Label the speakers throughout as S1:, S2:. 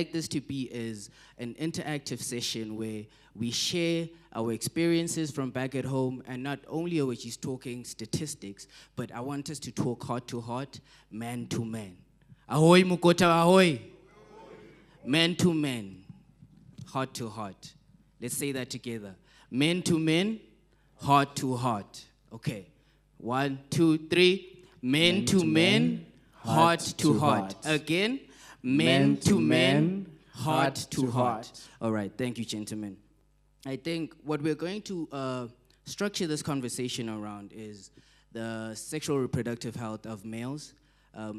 S1: Like this to be is an interactive session where we share our experiences from back at home, and not only are we just talking statistics, but I want us to talk heart to heart, man to man. Ahoy Mukota, ahoy! Man to man, heart to heart. Let's say that together. Men to men, heart to heart. Okay. One, two, three. Men to men, heart to heart. Again. Men to men, heart to heart. All right. Thank you, gentlemen. I think what we're going to structure this conversation around is the sexual reproductive health of males,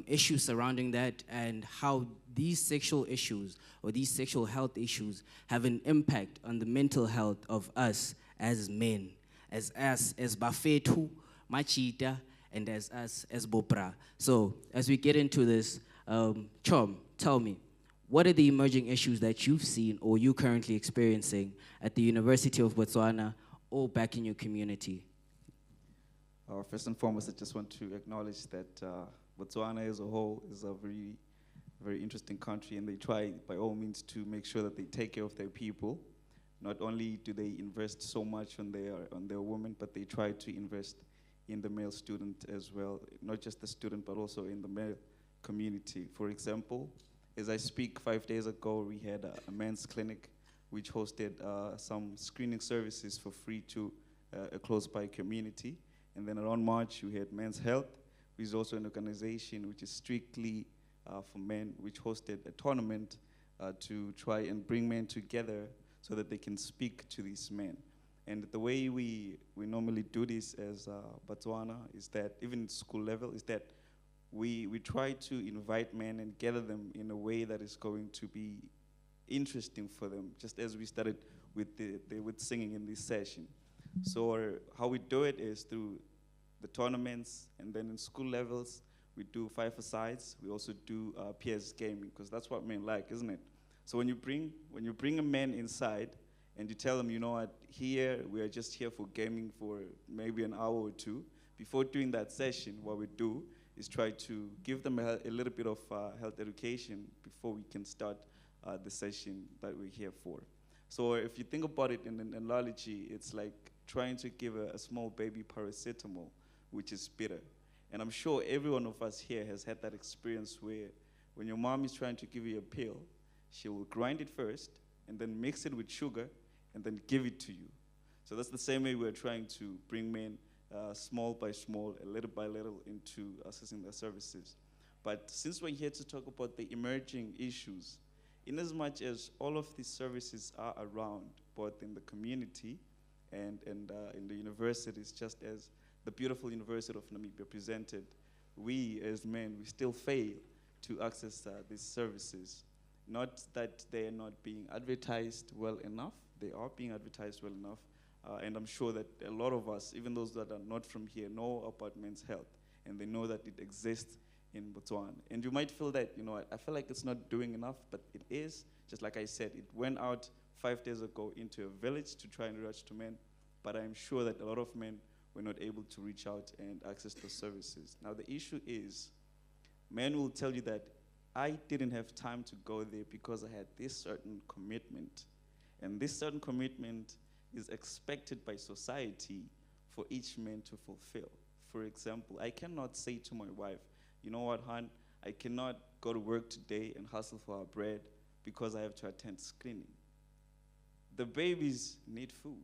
S1: issues surrounding that, and how these sexual issues or these sexual health issues have an impact on the mental health of us as men, as us as Bafetu, Machita, and as us as Bopra. So as we get into this, Chom, tell me, what are the emerging issues that you've seen or you currently experiencing at the University of Botswana or back in your community?
S2: First and foremost, I just want to acknowledge that Botswana as a whole is a very, very interesting country, and they try by all means to make sure that they take care of their people. Not only do they invest so much on their women, but they try to invest in the male student as well. Not just the student, but also in the male community. For example, as I speak, 5 days ago, we had a men's clinic which hosted some screening services for free to a close-by community. And then around March, we had Men's Health, which is also an organization which is strictly for men, which hosted a tournament to try and bring men together so that they can speak to these men. And the way we normally do this as Botswana is that, even at school level, is that we try to invite men and gather them in a way that is going to be interesting for them, just as we started with with singing in this session. So how we do it is through the tournaments, and then in school levels, we do five-a-sides. We also do PS gaming, because that's what men like, isn't it? So when you bring a man inside and you tell them, you know what, here, we are just here for gaming for maybe an hour or two, before doing that session, what we do is try to give them a little bit of health education before we can start the session that we're here for. So if you think about it in an analogy, it's like trying to give a small baby paracetamol, which is bitter. And I'm sure every one of us here has had that experience where when your mom is trying to give you a pill, she will grind it first and then mix it with sugar and then give it to you. So that's the same way we're trying to bring men small by small, a little by little, into accessing their services. But since we're here to talk about the emerging issues, in as much as all of these services are around, both in the community and in the universities, just as the beautiful University of Namibia presented, we as men, we still fail to access these services. Not that they are not being advertised well enough, they are being advertised well enough, and I'm sure that a lot of us, even those that are not from here, know about men's health, and they know that it exists in Botswana. And you might feel that, you know, I feel like it's not doing enough, but it is. Just like I said, it went out 5 days ago into a village to try and reach to men, but I'm sure that a lot of men were not able to reach out and access those services. Now the issue is, men will tell you that I didn't have time to go there because I had this certain commitment. And this certain commitment is expected by society for each man to fulfill. For example, I cannot say to my wife, you know what, hon, I cannot go to work today and hustle for our bread because I have to attend screening. The babies need food.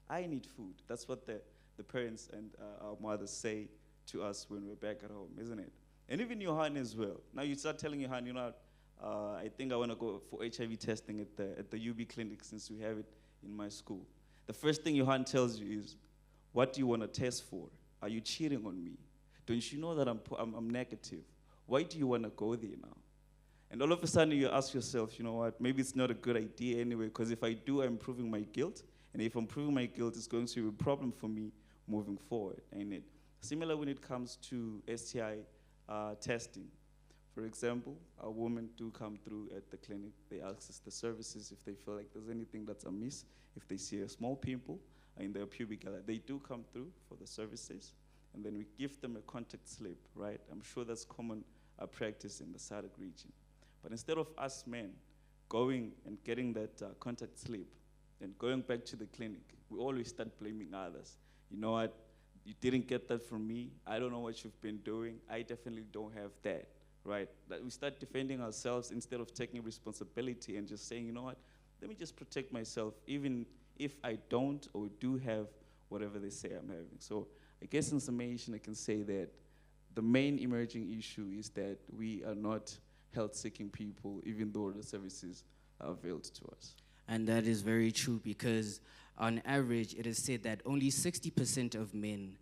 S2: I need food. That's what the parents and our mothers say to us when we're back at home, isn't it? And even Johan as well. Now you start telling Johan, you know, I think I want to go for HIV testing at the UB clinic since we have it in my school. The first thing Johan tells you is, what do you want to test for? Are you cheating on me? Don't you know that I'm negative? Why do you want to go there now? And all of a sudden you ask yourself, you know what, maybe it's not a good idea anyway, because if I do, I'm proving my guilt. And if I'm proving my guilt, it's going to be a problem for me moving forward, ain't it? Similar when it comes to STI testing. For example, a women do come through at the clinic. They access the services if they feel like there's anything that's amiss. If they see a small pimple in their pubic area, they do come through for the services. And then we give them a contact slip, right? I'm sure that's common practice in the SADC region. But instead of us men going and getting that contact slip and going back to the clinic, we always start blaming others. You know what? You didn't get that from me. I don't know what you've been doing. I definitely don't have that, right? That we start defending ourselves instead of taking responsibility and just saying, you know what? Let me just protect myself, even if I don't or do have whatever they say I'm having. So I guess in summation, I can say that the main emerging issue is that we are not health-seeking people, even though the services are availed to us.
S1: And that is very true because on average, it is said that only 60% of men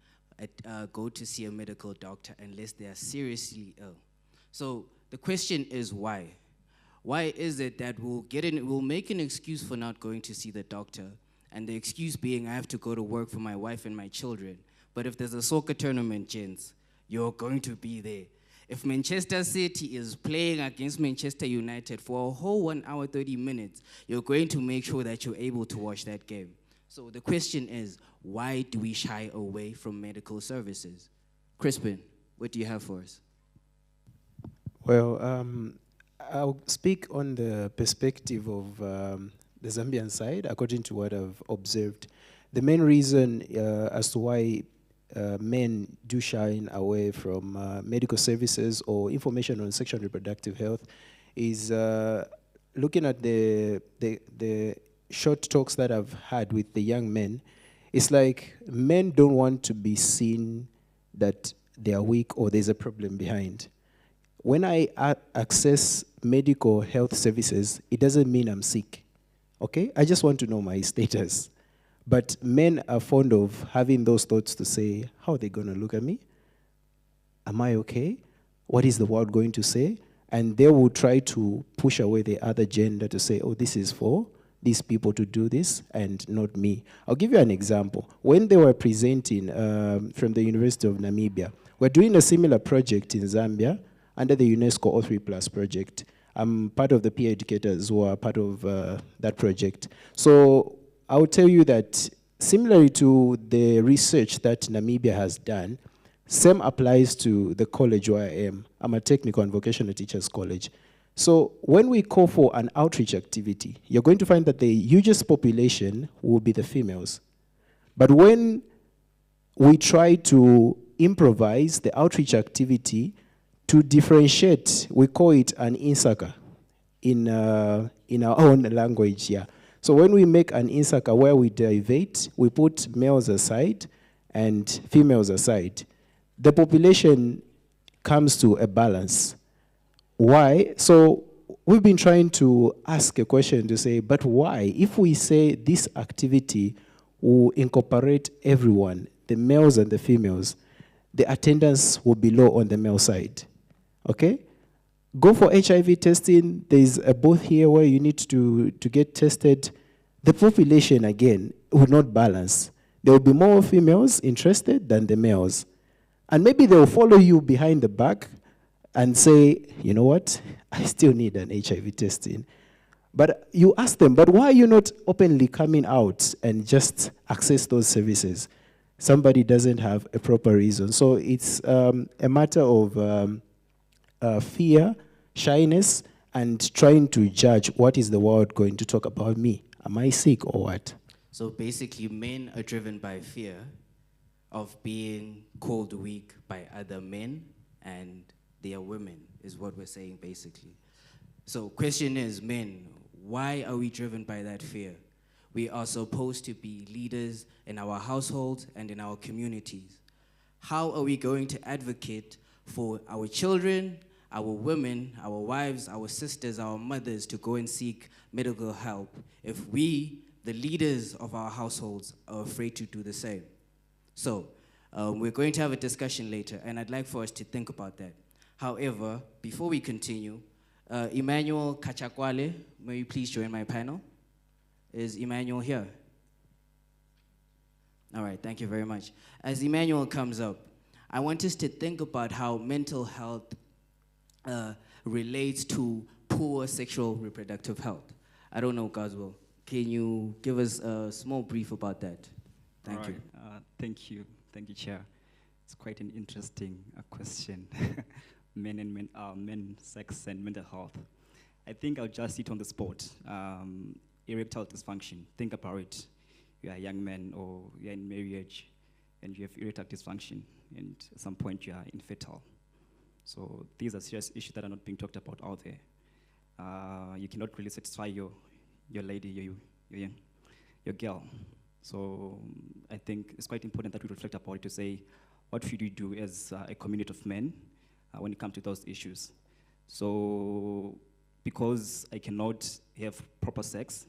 S1: go to see a medical doctor unless they are seriously ill. So the question is why? Why is it that we'll make an excuse for not going to see the doctor, and the excuse being I have to go to work for my wife and my children. But if there's a soccer tournament, gents, you're going to be there. If Manchester City is playing against Manchester United for a whole 1 hour, 30 minutes, you're going to make sure that you're able to watch that game. So the question is, why do we shy away from medical services? Crispin, what do you have for us?
S3: Well, I'll speak on the perspective of the Zambian side, according to what I've observed. The main reason as to why men do shy away from medical services or information on sexual and reproductive health is looking at the short talks that I've had with the young men. It's like men don't want to be seen that they are weak or there's a problem behind. When I access medical health services, it doesn't mean I'm sick, okay? I just want to know my status. But men are fond of having those thoughts to say, how are they going to look at me? Am I okay? What is the world going to say? And they will try to push away the other gender to say, oh, this is for these people to do this and not me. I'll give you an example. When they were presenting from the University of Namibia, we're doing a similar project in Zambia under the UNESCO O3+ project. I'm part of the peer educators who are part of that project. So I will tell you that similarly to the research that Namibia has done, same applies to the college where I am. I'm a technical and vocational teachers college. So when we call for an outreach activity, you're going to find that the hugest population will be the females. But when we try to improvise the outreach activity to differentiate, we call it an insaka in our own language, yeah. So when we make an insaka where we derivate, we put males aside and females aside. The population comes to a balance. Why? So we've been trying to ask a question to say, but why? If we say this activity will incorporate everyone, the males and the females, the attendance will be low on the male side. Okay? Go for HIV testing. There's a booth here where you need to get tested. The population, again, will not balance. There will be more females interested than the males. And maybe they will follow you behind the back and say, you know what, I still need an HIV testing. But you ask them, but why are you not openly coming out and just access those services? Somebody doesn't have a proper reason. So it's a matter of fear, shyness, and trying to judge what is the world going to talk about me. Am I sick or what?
S1: So basically, men are driven by fear of being called weak by other men, and they are women, is what we're saying basically. So question is, men, why are we driven by that fear? We are supposed to be leaders in our households and in our communities. How are we going to advocate for our children, our women, our wives, our sisters, our mothers to go and seek medical help if we, the leaders of our households, are afraid to do the same? So we're going to have a discussion later, and I'd like for us to think about that. However, before we continue, Emmanuel Kachakwale, may you please join my panel? Is Emmanuel here? All right, thank you very much. As Emmanuel comes up, I want us to think about how mental health relates to poor sexual reproductive health. I don't know, Goswell. Can you give us a small brief about that? Thank you.
S4: Thank you. Thank you, Chair. It's quite an interesting question. Men, sex, and mental health. I think I'll just hit on the spot. Erectile dysfunction. Think about it. You are a young man or you're in marriage and you have erectile dysfunction, and at some point you are infertile. So these are serious issues that are not being talked about out there. You cannot really satisfy your lady, your girl. So I think it's quite important that we reflect about it to say, what should we do as a community of men when it comes to those issues? So because I cannot have proper sex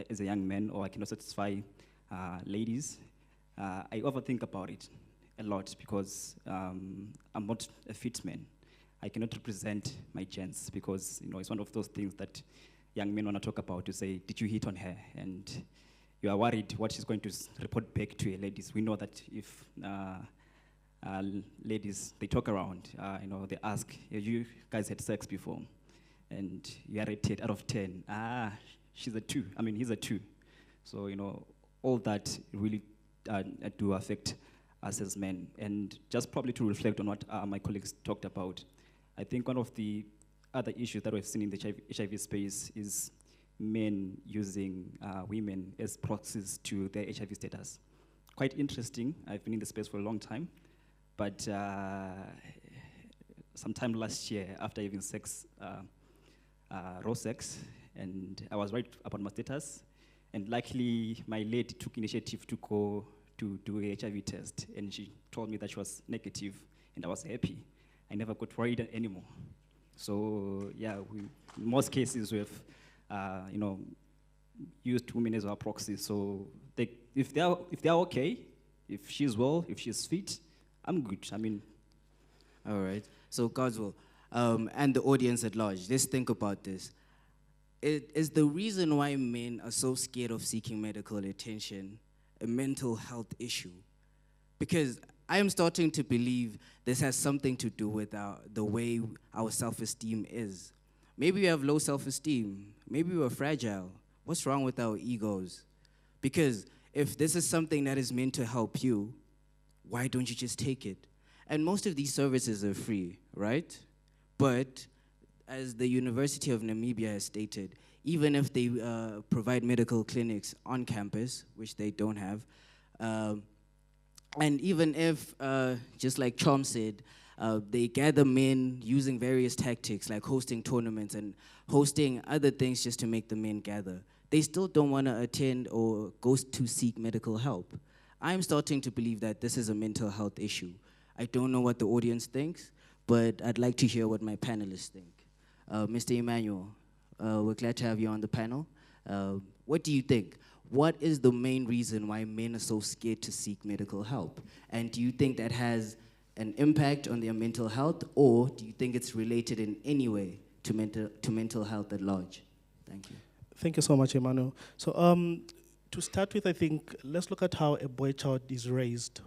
S4: as a young man, or I cannot satisfy ladies, I overthink about it a lot because I'm not a fit man. I cannot represent my gents because it's one of those things that young men want to talk about, to say, did you hit on her? And you are worried what she's going to report back to your ladies. We know that if ladies, they talk around, they ask, have you guys had sex before? And you are rated out of 10. She's a 2. I mean, he's a 2. So, all that really do affect us as men. And just probably to reflect on what my colleagues talked about, I think one of the other issues that we've seen in the HIV space is men using women as proxies to their HIV status. Quite interesting. I've been in the space for a long time. But sometime last year, after having sex, raw sex, and I was right about my status, and luckily my lady took initiative to go to do a HIV test, and she told me that she was negative, and I was happy. I never got worried anymore. So yeah, in most cases we have, used women as our proxies. So if they're okay, if she's well, if she's fit, I'm good. I mean,
S1: all right. So Godswill, and the audience at large, let's think about this. Is the reason why men are so scared of seeking medical attention a mental health issue? Because I am starting to believe this has something to do with the way our self-esteem is. Maybe we have low self-esteem. Maybe we're fragile. What's wrong with our egos? Because if this is something that is meant to help you, why don't you just take it? And most of these services are free, right? But as the University of Namibia has stated, even if they provide medical clinics on campus, which they don't have, and even if, just like Chom said, they gather men using various tactics like hosting tournaments and hosting other things just to make the men gather, they still don't want to attend or go to seek medical help. I'm starting to believe that this is a mental health issue. I don't know what the audience thinks, but I'd like to hear what my panelists think. Mr. Emmanuel, we're glad to have you on the panel. What do you think? What is the main reason why men are so scared to seek medical help? And do you think that has an impact on their mental health, or do you think it's related in any way to mental health at large? Thank you.
S5: Thank you so much, Emmanuel. So to start with, I think let's look at how a boy child is raised.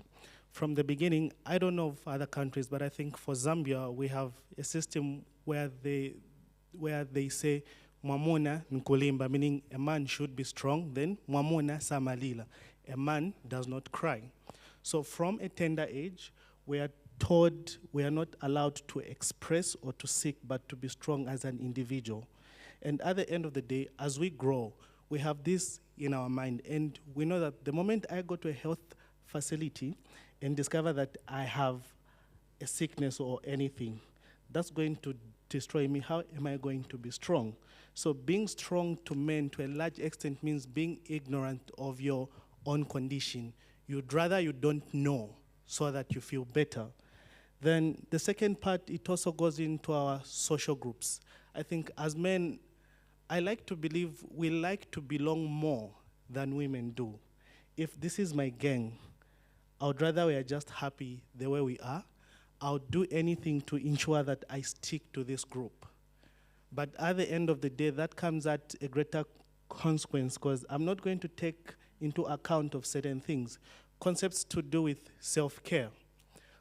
S5: From the beginning, I don't know of other countries, but I think for Zambia, we have a system where they say, Mwamona nkulimba, meaning a man should be strong, then Mwamona samalila. A man does not cry. So from a tender age, we are told we are not allowed to express or to seek, but to be strong as an individual. And at the end of the day, as we grow, we have this in our mind, and we know that the moment I go to a health facility and discover that I have a sickness or anything, that's going to destroy me. How am I going to be strong? So being strong to men to a large extent means being ignorant of your own condition. You'd rather you don't know so that you feel better. Then the second part, it also goes into our social groups. I think as men, I like to believe we like to belong more than women do. If this is my gang, I would rather we are just happy the way we are. I'll do anything to ensure that I stick to this group. But at the end of the day, that comes at a greater consequence, because I'm not going to take into account of certain things. Concepts to do with self-care.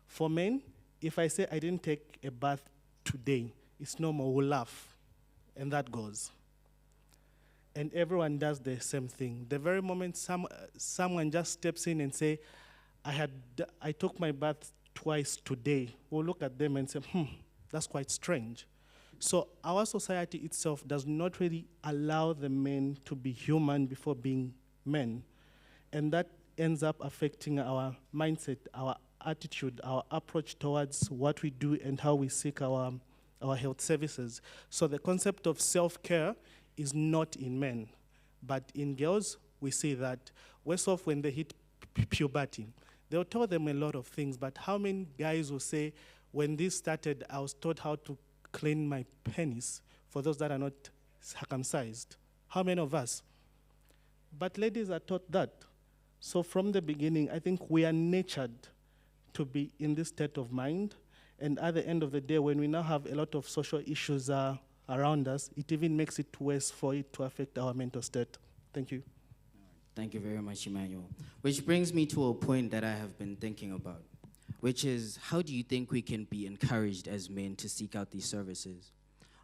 S5: For men, if I say I didn't take a bath today, it's normal, we'll laugh, and that goes. And everyone does the same thing. The very moment someone just steps in and say, I took my bath twice today, we'll look at them and say, that's quite strange. So our society itself does not really allow the men to be human before being men. And that ends up affecting our mindset, our attitude, our approach towards what we do and how we seek our health services. So the concept of self-care is not in men, but in girls, we see that worse off when they hit puberty. They'll tell them a lot of things, but how many guys will say, when this started, I was taught how to clean my penis for those that are not circumcised? How many of us? But ladies are taught that. So from the beginning, I think we are nurtured to be in this state of mind. And at the end of the day, when we now have a lot of social issues around us, it even makes it worse for it to affect our mental state. Thank you.
S1: Thank you very much, Emmanuel. Which brings me to a point that I have been thinking about, which is, how do you think we can be encouraged as men to seek out these services?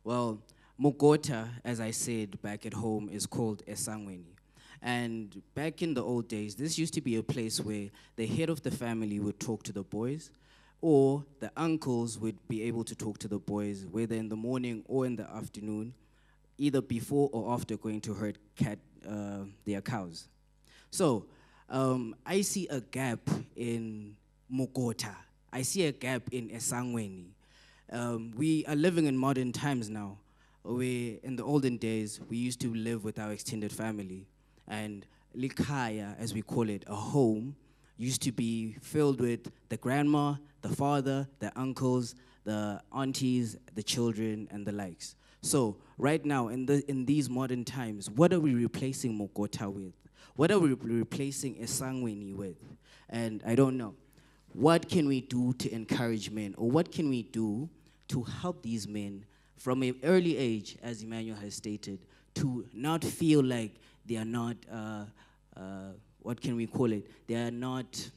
S1: Well, Mugota, as I said back at home, is called Esangweni. And back in the old days, this used to be a place where the head of the family would talk to the boys, or the uncles would be able to talk to the boys, whether in the morning or in the afternoon, either before or after going to herd their cows. So I see a gap in Mugota. I see a gap in Esangweni. We are living in modern times now, where in the olden days, we used to live with our extended family. And Likaya, as we call it, a home, used to be filled with the grandma, the father, the uncles, the aunties, the children, and the likes. So right now, in these modern times, what are we replacing Mugota with? What are we replacing Esangweni with? And I don't know. What can we do to encourage men, or what can we do to help these men from an early age, as Emmanuel has stated, to not feel like they are not, what can we call it? They are not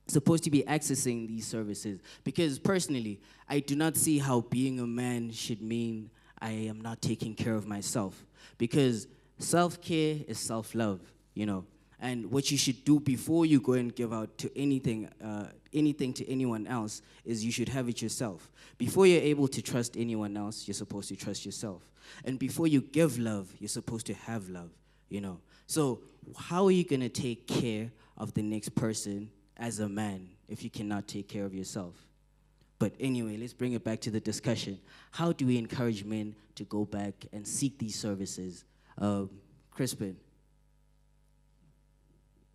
S1: supposed to be accessing these services. Because personally, I do not see how being a man should mean I am not taking care of myself. Because self-care is self-love, you know. And what you should do before you go and give out to anything to anyone else is you should have it yourself. Before you're able to trust anyone else, you're supposed to trust yourself. And before you give love, you're supposed to have love, you know. So how are you going to take care of the next person as a man if you cannot take care of yourself? But anyway, let's bring it back to the discussion. How do we encourage men to go back and seek these services? Crispin.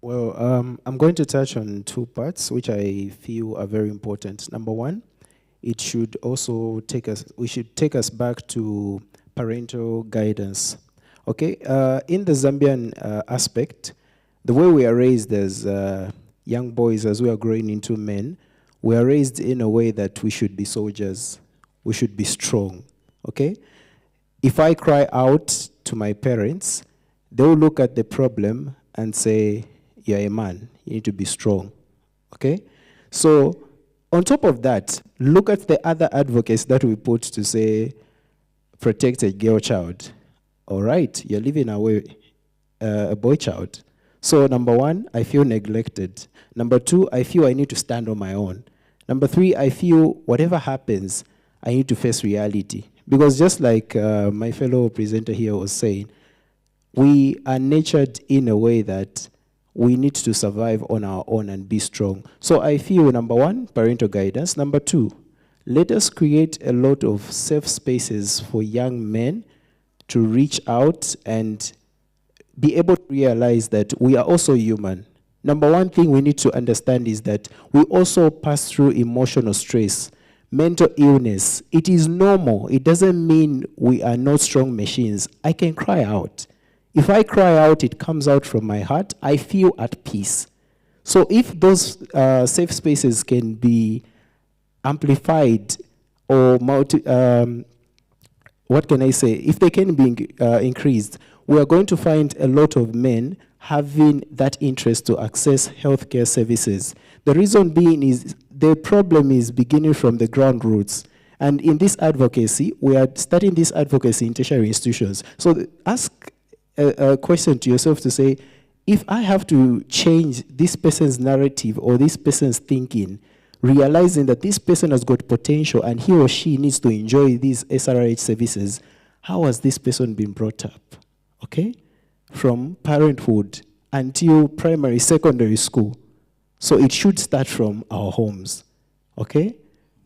S3: Well, I'm going to touch on two parts which I feel are very important. Number one, it should also we should take us back to parental guidance. Okay, in the Zambian aspect, the way we are raised as young boys, as we are growing into men, we are raised in a way that we should be soldiers. We should be strong, okay? If I cry out to my parents, they will look at the problem and say, you're a man, you need to be strong, okay? So on top of that, look at the other advocates that we put to say, protect a girl child. All right, you're living away a boy child. So number one, I feel neglected. Number two, I feel I need to stand on my own. Number three, I feel whatever happens, I need to face reality. Because just like my fellow presenter here was saying, we are nurtured in a way that we need to survive on our own and be strong. So I feel, number one, parental guidance. Number two, let us create a lot of safe spaces for young men to reach out and be able to realize that we are also human. Number one thing we need to understand is that we also pass through emotional stress, mental illness. It is normal. It doesn't mean we are not strong machines. I can cry out. If I cry out, it comes out from my heart. I feel at peace. So if those safe spaces can be amplified or what can I say? If they can be increased, we are going to find a lot of men having that interest to access healthcare services. The reason being is the problem is beginning from the ground roots. And in this advocacy, we are starting this advocacy in tertiary institutions. So ask a question to yourself to say, if I have to change this person's narrative or this person's thinking, realizing that this person has got potential and he or she needs to enjoy these SRH services, how has this person been brought up? Okay? From parenthood until primary, secondary school. So it should start from our homes. Okay?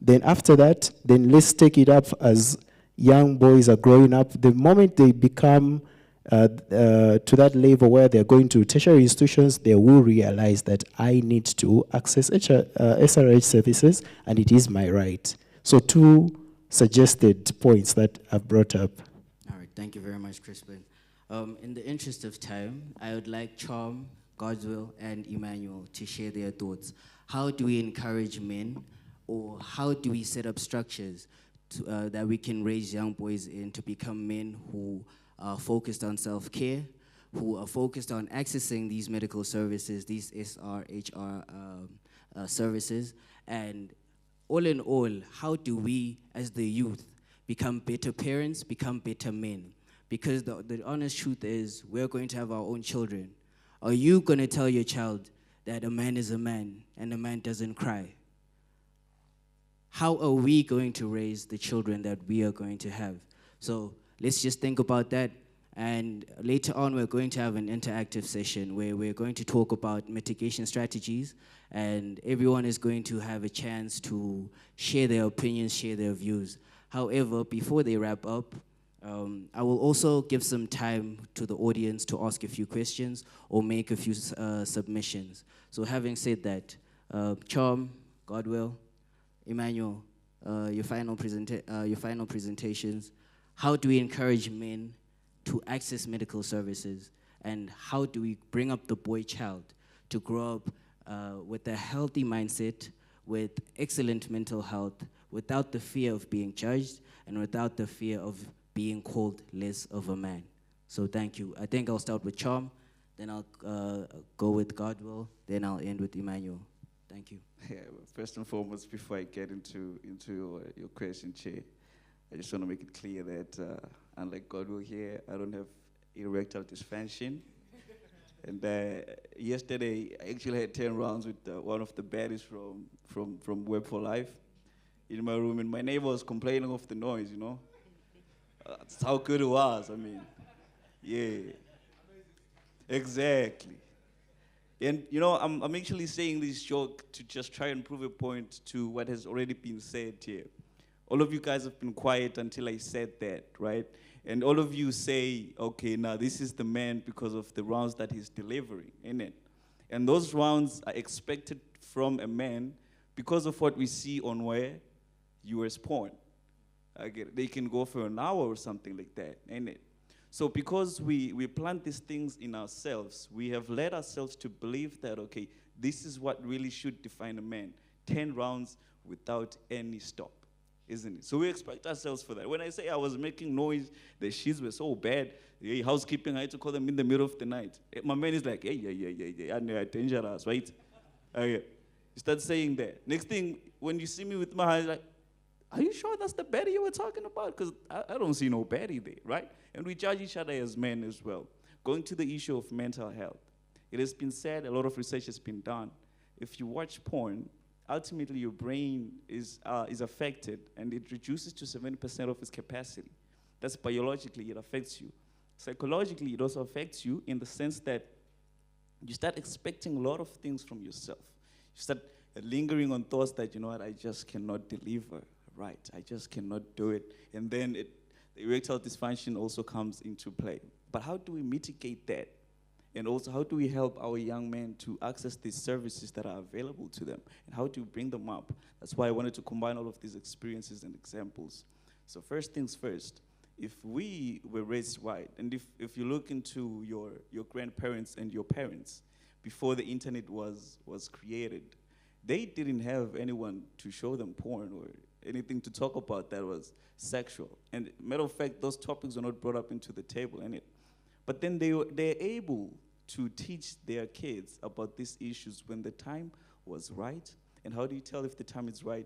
S3: Then after that, then let's take it up as young boys are growing up. The moment they become to that level where they're going to tertiary institutions, they will realize that I need to access SRH services and it is my right. So 2 suggested points that I've brought up.
S1: All right, thank you very much, Crispin. In the interest of time, I would like Charm, Godswill, and Emmanuel to share their thoughts. How do we encourage men, or how do we set up structures that we can raise young boys in to become men who are focused on self-care, who are focused on accessing these medical services, these SRHR services, and all in all, how do we, as the youth, become better parents, become better men? Because the honest truth is, we're going to have our own children. Are you going to tell your child that a man is a man and a man doesn't cry? How are we going to raise the children that we are going to have? So let's just think about that. And later on, we're going to have an interactive session where we're going to talk about mitigation strategies, and everyone is going to have a chance to share their opinions, share their views. However, before they wrap up, I will also give some time to the audience to ask a few questions or make a few submissions. So having said that, Charm, Godwill, Emmanuel, your final presentations. How do we encourage men to access medical services, and how do we bring up the boy child to grow up with a healthy mindset, with excellent mental health, without the fear of being judged and without the fear of being called less of a man? So thank you. I think I'll start with Charm, then I'll go with Godwill, then I'll end with Emmanuel. Thank you.
S2: Yeah, well, first and foremost, before I get into your question, Chair, I just want to make it clear that unlike Godwill here, I don't have erectile dysfunction. And yesterday, I actually had 10 rounds with one of the baddies from Web for Life in my room, and my neighbor was complaining of the noise, you know. That's how good it was, I mean. Yeah. Exactly. And, you know, I'm actually saying this joke to just try and prove a point to what has already been said here. All of you guys have been quiet until I said that, right? And all of you say, okay, now this is the man because of the rounds that he's delivering, innit? And those rounds are expected from a man because of what we see on where US porn. I get it. They can go for an hour or something like that, innit? So because we plant these things in ourselves, we have led ourselves to believe that, okay, this is what really should define a man. 10 rounds without any stop, isn't it? So we expect ourselves for that. When I say I was making noise, the sheets were so bad, hey, housekeeping, I had to call them in the middle of the night. My man is like, hey, yeah, and they're dangerous, right? You start saying that. Next thing, when you see me with my hands, like, are you sure that's the baddie you were talking about? Because I don't see no baddie there, right? And we judge each other as men as well. Going to the issue of mental health. It has been said, a lot of research has been done. If you watch porn, ultimately your brain is affected, and it reduces to 70% of its capacity. That's biologically, it affects you. Psychologically, it also affects you in the sense that you start expecting a lot of things from yourself. You start lingering on thoughts that, you know what, I just cannot deliver. Right, I just cannot do it. And then the erectile dysfunction also comes into play. But how do we mitigate that? And also, how do we help our young men to access these services that are available to them? And how do we bring them up? That's why I wanted to combine all of these experiences and examples. So first things first, if we were raised right, and if you look into your grandparents and your parents, before the internet was created, they didn't have anyone to show them porn or anything to talk about that was sexual. And matter of fact, those topics were not brought up into the table, innit? But then they're able to teach their kids about these issues when the time was right. And how do you tell if the time is right?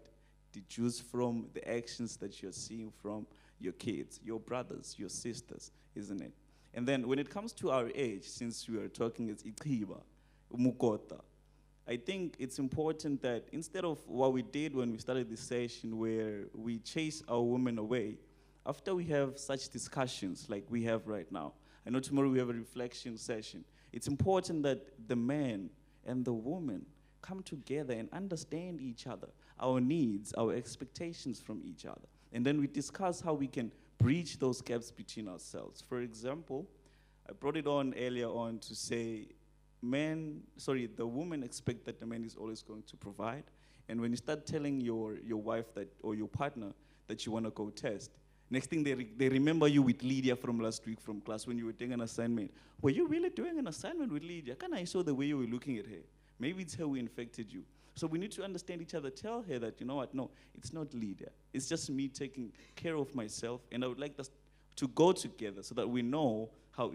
S2: Deduce from the actions that you're seeing from your kids, your brothers, your sisters, isn't it? And then when it comes to our age, since we are talking as Ikiba, Umukota, I think it's important that instead of what we did when we started this session where we chase our women away, after we have such discussions like we have right now, I know tomorrow we have a reflection session, it's important that the man and the woman come together and understand each other, our needs, our expectations from each other. And then we discuss how we can bridge those gaps between ourselves. For example, I brought it on earlier on to say, the woman expect that the man is always going to provide. And when you start telling your wife that, or your partner that you want to go test, next thing they remember you with Lydia from last week from class when you were doing an assignment. Were you really doing an assignment with Lydia? I saw the way you were looking at her. Maybe it's her who infected you. So we need to understand each other. Tell her that, you know what, no, it's not Lydia. It's just me taking care of myself, and I would like us to go together so that we know how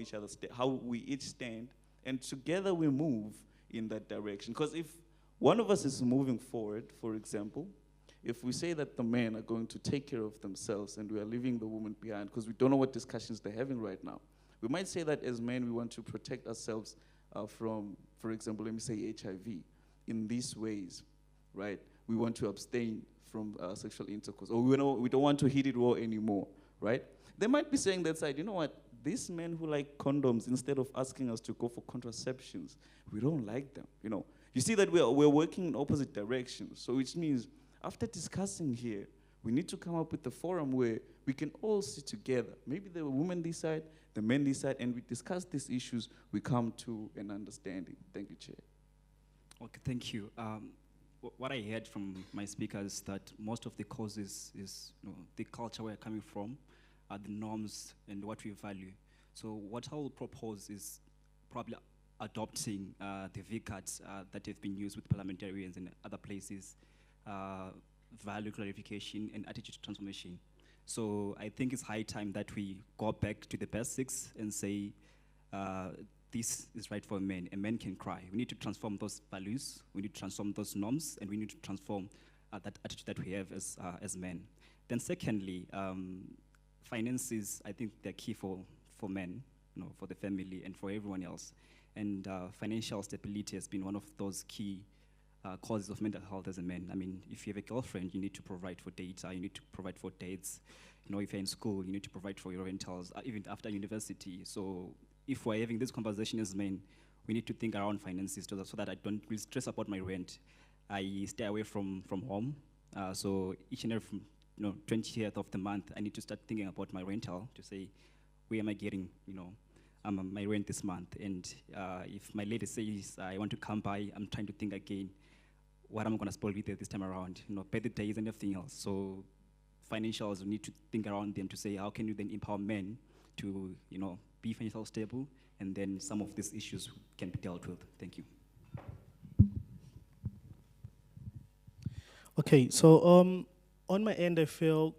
S2: we each stand, and together we move in that direction. Because if one of us is moving forward, for example, if we say that the men are going to take care of themselves and we are leaving the woman behind because we don't know what discussions they're having right now, we might say that as men we want to protect ourselves from, for example, let me say HIV in these ways, right? We want to abstain from sexual intercourse, or we don't want to hit it raw anymore, right? They might be saying that side, you know what, these men who like condoms, instead of asking us to go for contraceptions, we don't like them, you know. You see that we're working in opposite directions, so which means after discussing here, we need to come up with a forum where we can all sit together. Maybe the women decide, the men decide, and we discuss these issues, we come to an understanding. Thank you, Chair.
S4: Okay, thank you. What I heard from my speakers is that most of the causes is the culture we're coming from, the norms and what we value. So what I will propose is probably adopting the VCATs that have been used with parliamentarians and other places, value clarification and attitude transformation. So I think it's high time that we go back to the basics and say, this is right for a man. A man can cry. We need to transform those values, we need to transform those norms, and we need to transform that attitude that we have as men. Then secondly, finances, I think they're key for men, for the family and for everyone else. And financial stability has been one of those key causes of mental health as a man. I mean, if you have a girlfriend, you need to provide for data, you need to provide for dates. If you're in school, you need to provide for your rentals, even after university. So if we're having this conversation as men, we need to think around finances so that I don't really stress about my rent. I stay away from home. So each and every 20th of the month, I need to start thinking about my rental to say, where am I getting, my rent this month? And if my lady says I want to come by, I'm trying to think again, what am I going to spoil with it this time around? Birthdays and everything else. So financials, we need to think around them to say, how can you then empower men to, be financially stable, and then some of these issues can be dealt with. Thank you.
S5: Okay, so on my end, I feel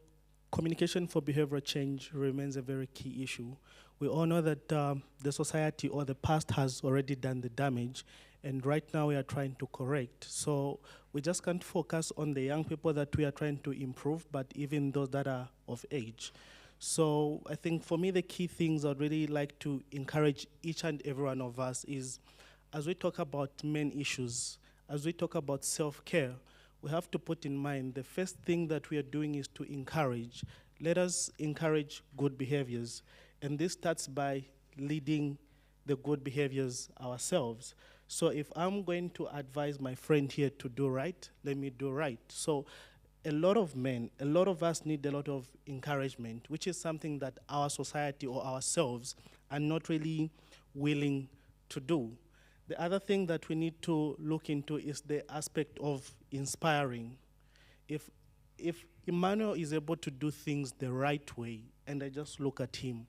S5: communication for behavioral change remains a very key issue. We all know that the society or the past has already done the damage, and right now we are trying to correct. So we just can't focus on the young people that we are trying to improve, but even those that are of age. So I think for me, the key things I'd really like to encourage each and every one of us is, as we talk about men issues, as we talk about self-care, we have to put in mind the first thing that we are doing is to encourage. Let us encourage good behaviors. And this starts by leading the good behaviors ourselves. So if I'm going to advise my friend here to do right, let me do right. So a lot of men, a lot of us need a lot of encouragement, which is something that our society or ourselves are not really willing to do. The other thing that we need to look into is the aspect of inspiring. If Emmanuel is able to do things the right way, and I just look at him,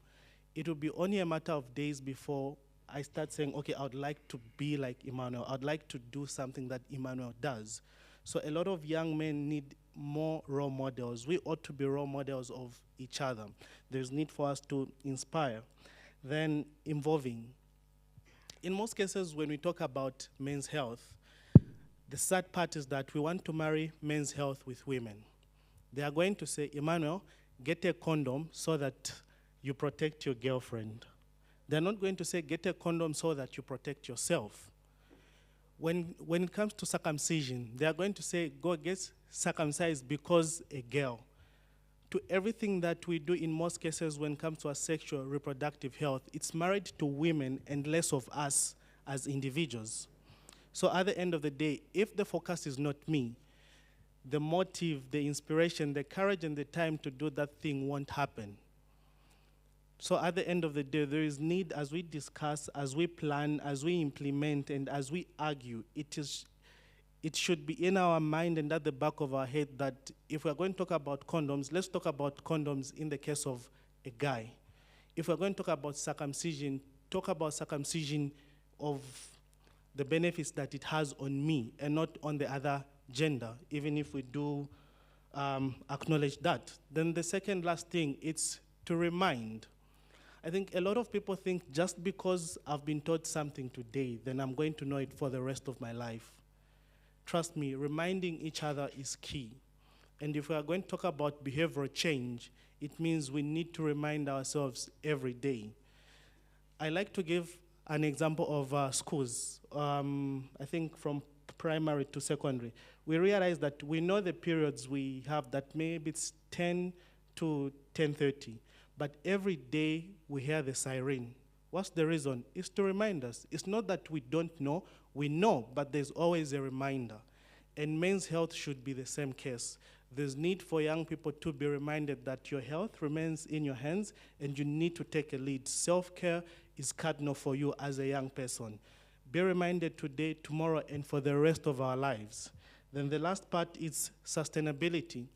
S5: it will be only a matter of days before I start saying, okay, I would like to be like Emmanuel. I'd like to do something that Emmanuel does. So a lot of young men need more role models. We ought to be role models of each other. There's need for us to inspire. Then involving. In most cases, when we talk about men's health, the sad part is that we want to marry men's health with women. They are going to say, Emmanuel, get a condom so that you protect your girlfriend. They're not going to say, get a condom so that you protect yourself. when it comes to circumcision, they are going to say, go get circumcised because a girl. To everything that we do in most cases when it comes to our sexual reproductive health, it's married to women and less of us as individuals. So at the end of the day, if the focus is not me, the motive, the inspiration, the courage, and the time to do that thing won't happen. So at the end of the day, there is need, as we discuss, as we plan, as we implement, and as we argue, it should be in our mind and at the back of our head that if we're going to talk about condoms, let's talk about condoms in the case of a guy. If we're going to talk about circumcision, talk about circumcision of the benefits that it has on me and not on the other gender, even if we do acknowledge that. Then the second last thing, it's to remind. I think a lot of people think just because I've been taught something today, then I'm going to know it for the rest of my life. Trust me, reminding each other is key. And if we are going to talk about behavioral change, it means we need to remind ourselves every day. I like to give an example of schools, I think from primary to secondary. We realize that we know the periods we have that maybe it's 10 to 10:30, but every day we hear the siren. What's the reason? It's to remind us. It's not that we don't know, we know, but there's always a reminder. And men's health should be the same case. There's need for young people to be reminded that your health remains in your hands and you need to take a lead. Self-care is cardinal for you as a young person. Be reminded today, tomorrow, and for the rest of our lives. Then the last part is sustainability.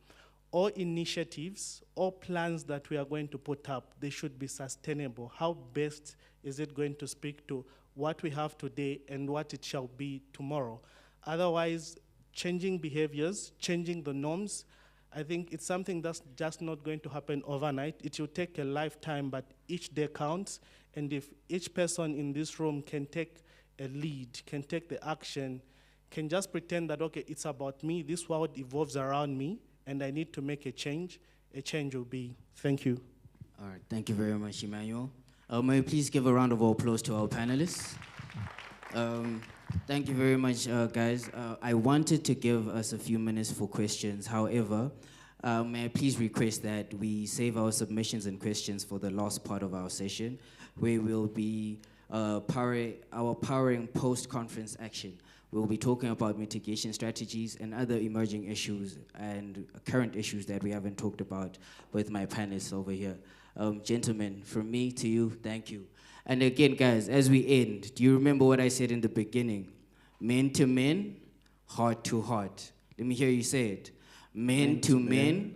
S5: All initiatives, all plans that we are going to put up, they should be sustainable. How best is it going to speak to what we have today and what it shall be tomorrow? Otherwise, changing behaviors, changing the norms, I think it's something that's just not going to happen overnight. It will take a lifetime, but each day counts. And if each person in this room can take a lead, can take the action, can just pretend that, okay, it's about me, this world evolves around me, and I need to make a change will be. Thank you.
S1: All right, thank you very much, Emmanuel. May we please give a round of applause to our panelists? Thank you very much, guys. I wanted to give us a few minutes for questions. However, may I please request that we save our submissions and questions for the last part of our session, where we'll be powering post-conference action. We'll be talking about mitigation strategies and other emerging issues and current issues that we haven't talked about with my panelists over here. Gentlemen, from me to you, thank you. And again, guys, as we end, do you remember what I said in the beginning? Men to men, heart to heart. Let me hear you say it. Men to men,